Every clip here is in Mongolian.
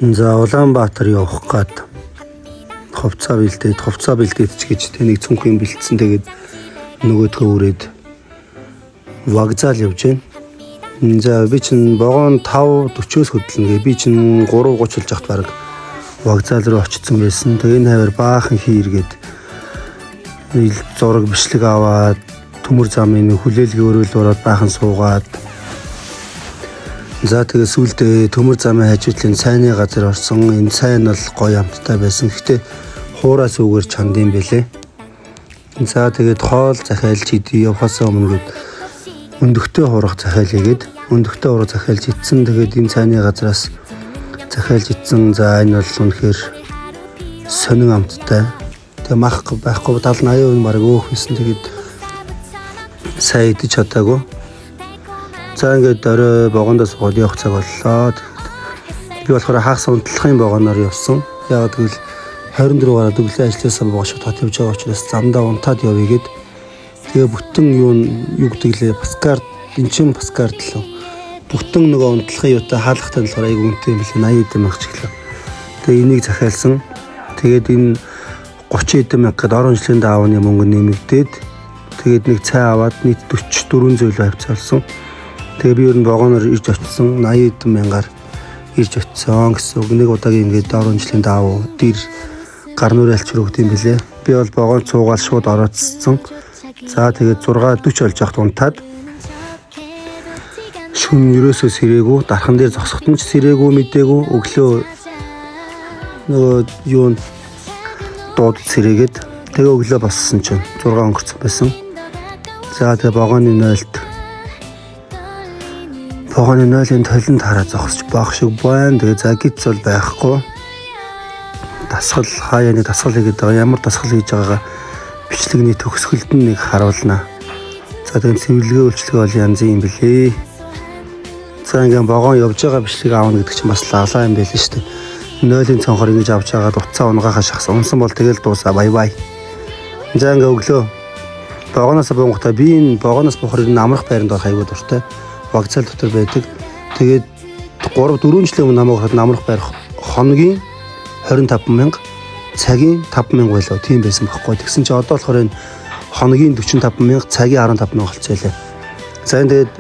За Улаанбаатар явах гээд хувцас бэлдээд ч гэж тэнийг цүнх юм бэлдсэн. Тэгээд нөгөөдгөө үрээд вокзал явж байна. За би чинь вагон 5:40-оос хөдлөнгээ. Би чинь 3:30 болж ахт баг вокзал руу очсон байсан. Тэгээд энэ хавар баахан хийргээд зураг бичлэг аваад төмөр замын хүлээлгээ өрөөл ороод баахан суугаад. За тэгээд сүүлдээ төмөр замын хажуудлын сайнны газар орсон. Энэ сайн бол гоё амттай байсан. Гэхдээ хуураас үгээр чанд юм бэлээ. За тэгээд хоол захиалж идэ явахаас өмнө өндөгтэй хурах захиалъя өндөгтэй хурах захиалж идсэн. Тэгээд энэ сайнны газараас захиалж идсэн. За энэ бол үнэхээр сонин амттай. Тэгээ мах байхгүй 70-80% баг өөх байсан. Тэгээд сайн идэж чадаагүй. За ингээд орой вагондоо суугаад явах цаг боллоо. Би болохоор хагас унтлахын вагоноор явсан. Яг тэгвэл 24 гараад өглөө ажилласаа боошоо тат явж байгаа учраас замдаа унтаад явъя гэд. Тэгээ бүтэн юу гэдгэлээ паскарт энчин паскарт л бүтэн нөгөө унтлахын юутай хаалгатай болохоор айгүй үнэтэй юм лээ 80 эдэн мянга ч гэлээ. Тэгээ энийг захиалсан. Тэгээд энэ 30 эдэн мянга гэд орон жилийн даавны мөнгө нэмэгдээд тэгээд нэг цай аваад нийт 44 зөвлөө авцаалсан. Тэгээ би ер нь вагоноор ирж очсон 80 эдэн мянгаар ирж очсон гэсэн үг. Нэг удаагийн ингээд орон жилийн даав дэр гар нүрэ алчир өгд юм бэлээ. Би бол вагон цуугаал шууд орооцсон. За тэгээд 6:40 болж ахт унтаад шүн ерөөсөө сэрээгүй дархан дээр зогсохтон ч сэрээгүй мэдээгүй өглөө нөгөө юу дууд сэрээгээд тэгээ өглөө боссон чинь 6 өнгөрцөн байсан. За тэгээ вагоны нойлын толинд хараа зогсож байх шиг байна. Тэгээ за гиц бол байхгүй. Дасгал хаяа нэг дасгал хийгээд байгаа. Ямар дасгал хийж байгаагаа бичлэгний төгсгөлд нь нэг харуулна. За тэгээд цэвэрлэгээ үйлчлэгээ бол янз юм бэлээ. За ингээм вагон явж байгаа бичлэг аавна гэдэг чинь бас лалаа юм байл шүү дээ. Нойлын цонхоор ингэж авч байгаад утсаа унгахаа шахсан. Унсан бол тэгэл дуусаа бай бай. За ингээ өглөө вагоноос буунгатаа би энэ вагоноос буухаар энэ амрах байранд орох аягүй дуртай. Вокзал дотор байдаг. Тэгээд 3-4 жилийн өмнө намайг хад амрах байр хоногийн 25,000 цагийн 5,000 байлаа. Тийм байсан байхгүй. Тэгсэн чи одоо болохоор энэ хоногийн 45,000 цагийн 15,000 болцоо лээ. За энэ тэгээд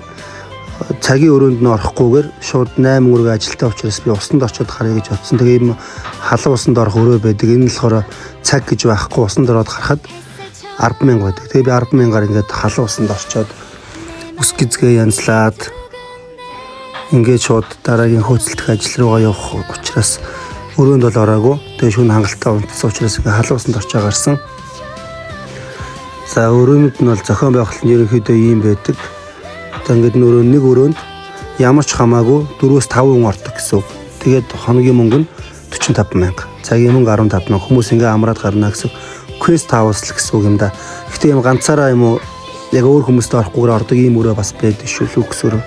цагийн өрөөнд нь орохгүйгээр шууд 8 өргө ажилтаа учраас би усанд очиод харъя гэж бодсон. Тэгээ ийм халуун усанд орох өрөө байдаг. Энэ нь болохоор цаг гэж байхгүй усанд ороод харахад 10,000 байдаг. Тэгээ би 10,000-аар ингээд халуун усанд орчоод ус гизгээ янзлаад ингээд шууд дараагийн хөөцөлдөх ажил руугаа явах учраас өрөөнд бол ороогүй. Тэгээ шүүн хангалттай унтсан учраас ингээд халуун усанд очиж гарсан. За өрөөнд нь бол зохион байгуулалт нь ерөнхийдөө ийм байдаг. Ингээд нэг өрөөнд ямар ч хамаагүй 4-5 хүн ордог гэсэн үг. Тэгээд хоногийн мөнгө нь 45,000. Цагийн мөнгө 15,000. Хүмүүс ингээ амраад гарна гэсэн квест хаус л гэсэн үг юм да. Гэхдээ юм ганцаараа юм уу яг өөр хүмүүстэй орохгүйгээр ордог ийм өрөө бас байдаг шүү лүү гэсэн.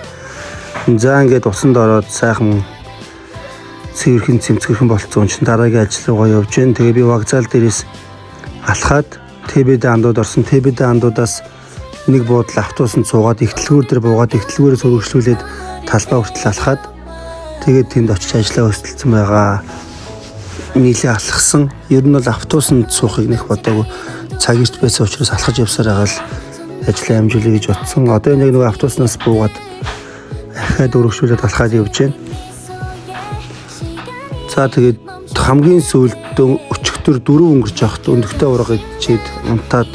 За ингээд усанд ороод сайхан цэвэрхэн цэмцгэрхэн болцсон чинь дараагийн ажил руугаа явж гэн. Тэгээ би вокзал дээрээс алхаад ТБ-д андууд орсон. ТБ-д андуудаас нэг буудлын автобусанд суугаад ихтлгүүр дээр буугаад ихтлгүүрээс өргөжлүүлээд талбай хүртэл алхаад тэгээд тэнд очиж ажиллаа өсөлтсөн байгаа. Нийлээ алхсан. Ер нь бол автобусанд суухыг нэх бодоогүй. Цаг ирт байсан учраас алхаж явсаар байгаа л ажиллаа амжуулъя гэж бодсон. Одоо нэг автобуснаас буугаад ахаад өргөжлүүлээд алхаад явж байна. За тэгээд хамгийн сүүлд өчигдөр 4 өнгөрч явахт өндөгтэй ураг ичээд унтаад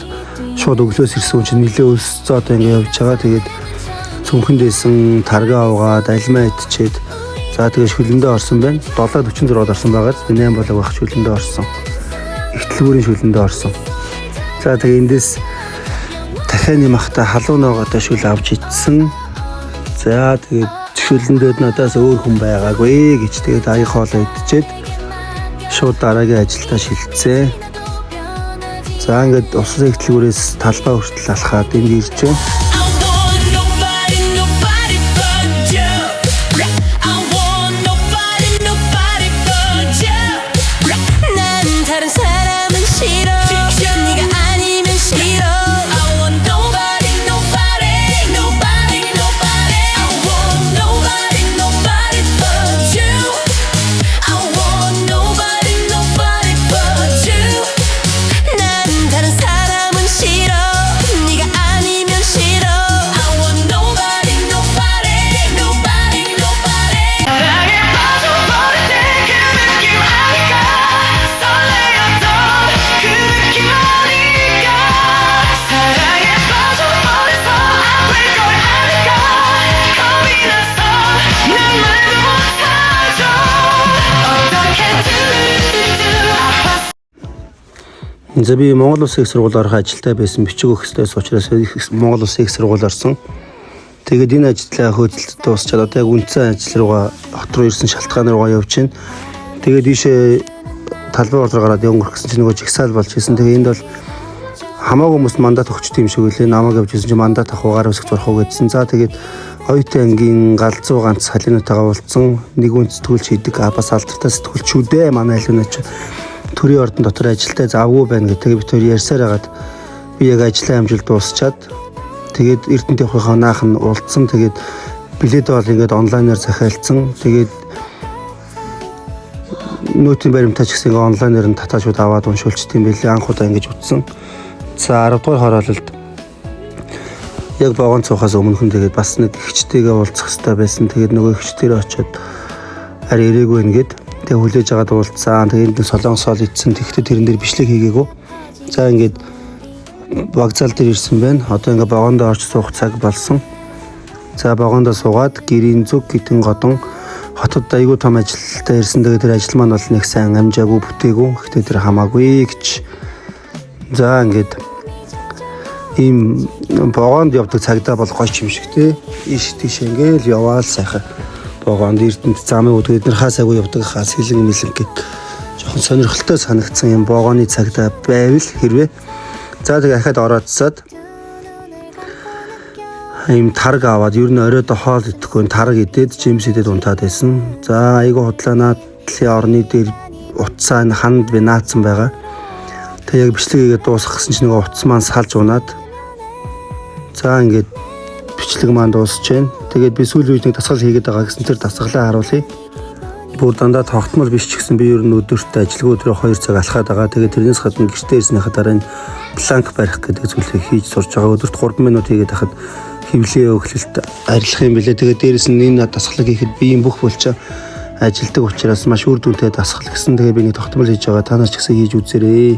шууд өглөөс ирсэн чинь нилээ өлсцөө одоо ингэ явж байгаа. Тэгээд цүнхэндээсэн таргаа аваад альмаа идчихэд за тэгээд шүлэндээ орсон байна. 7:44-д орсон байгаа. Би 8 болог байх шүлэндээ орсон. Ихтлгүүрийн шүлэндээ орсон. За тэгээд эндээс дахиад нэмахта халуун ногоотой шүл авч идсэн. За тэгээд шүлэндээд надаас өөр хүн байгаагүй гэж тэгээд аяг хоолоо идчихэд шууд дараагийн ажилдаа шилжсэн. За ингээд усан ихтлгүүрээс талбай хүртэл алхаад энэ ирж байна. I За би Монгол Улсын их сургууль орох ажилтай байсан бичиг өгөх ёстойс учраас Монгол Улсын их сургууль орсон. Тэгээд энэ ажлаа хөөцөлд дуусчаад одоо яг үндсэн ажил руугаа хот руу ирсэн шалтгаан руугаа явж байна. Тэгээд ийшээ талбай болроо гараад өнгөрөх гэсэн чинь нөгөө жигсаал болж ирсэн. Тэгээд энд бол хамаагүй хүмүүс мандат өгчт юм шиг үлээ. Намайг явж ирсэн чинь мандат авах угаар өсгөх зурх уу гэдсэн. За тэгээд оюутан ангийн галзуу ганц халинутайгаа уулзсан. Нэг үн сэтгүүлч хийдэг. Бас алдартай сэтгүүлчүүдээ манай халинуч төрийн ордон дотор ажилтай завгүй байна гэдэг. Би тэр ярьсаар хагаад би яг ажлын амжилт дуусчаад тэгээд Эрдэнэт явахынхаа наах нь уулзсан. Тэгээд билет бол ингээд онлайнаар захиалцсан. Тэгээд нөтийн баримтаа ч гэсэн ингээд онлайнаар нь татаачуд аваад уншуулчт юм билээ. Анх удаа ингэж үтсэн. За 10 дугаар хороололд яг богоон цуухаас өмнөхөн тэгээд бас нэг ихчтэйгээ уулзах хэрэгтэй байсан. Тэгээд нөгөө ихчтэрээ очиод ари ирээгүй нэгэд тэгээд хүлээж аваад уулзсан. Тэгээд энэ солонгос ол ицсэн. Тэгэхдээ тэрэн дээр бичлэг хийгээгүй. За ингээд вокзал дээр ирсэн байна. Одоо ингээд богоондоо орч суух цаг болсон. За богоондоо суугаад гэрийн зүг гитэн годон хотод айгүй том ажилтаа ирсэн. Тэгээд тэр ажил маань бол нэг сайн амжаагүй бүтээгүй. Гэхдээ тэр хамаагүй гэж. За ингээд ийм богоонд явдаг цагдаа бол гоё юм шиг те. Иш тийш ингээл яваал сайхан. Богоонд Эрдэнэт замын өдөр эднэр хаас агуу явдаг хаас хилэн мэлэн гэд жоохон сонирхолтой санагдсан юм богооны цагдаа байвал хэрвээ. За тэгээ ахаад ороодсаад ийм тарг аваад ер нь оройдо хоол идэхгүй тарг идээд жимс идээд унтаад байсан. За айгу худлаанаа дэлхийн орны дээр утсаа ханд би наацсан байгаа. Тэгээ яг бичлэг хийгээд дуусгах гэсэн чинь нэг утас маань салж унаад. За ингээд бичлэг маань дуусч байна. Тэгээд би сүүлийн үед нэг дасгал хийгээд байгаа гэсэн тэр дасгалаа харуулъя. Бүр дандаа тогтмол биш ч гэсэн би ер нь өдөрт ажилгүй өдрөө 2 цаг алхаад байгаа. Тэгээд тэрнээс гадна гэртээ ирснийхаа дараа нь планк барих гэдэг зүйлийг хийж сурж байгаа. Өдөрт 3 минут хийгээд хахад хөвлийн өглөлт арилах юм билээ. Тэгээд дээрэс нь энэ дасгалыг хийхэд би юм бүх болчоо ажилдаг учраас маш үр дүнтэй дасгал гэсэн. Тэгээд би нэг тогтмол хийж байгаа. Та нар ч гэсэн хийж үзээрэй.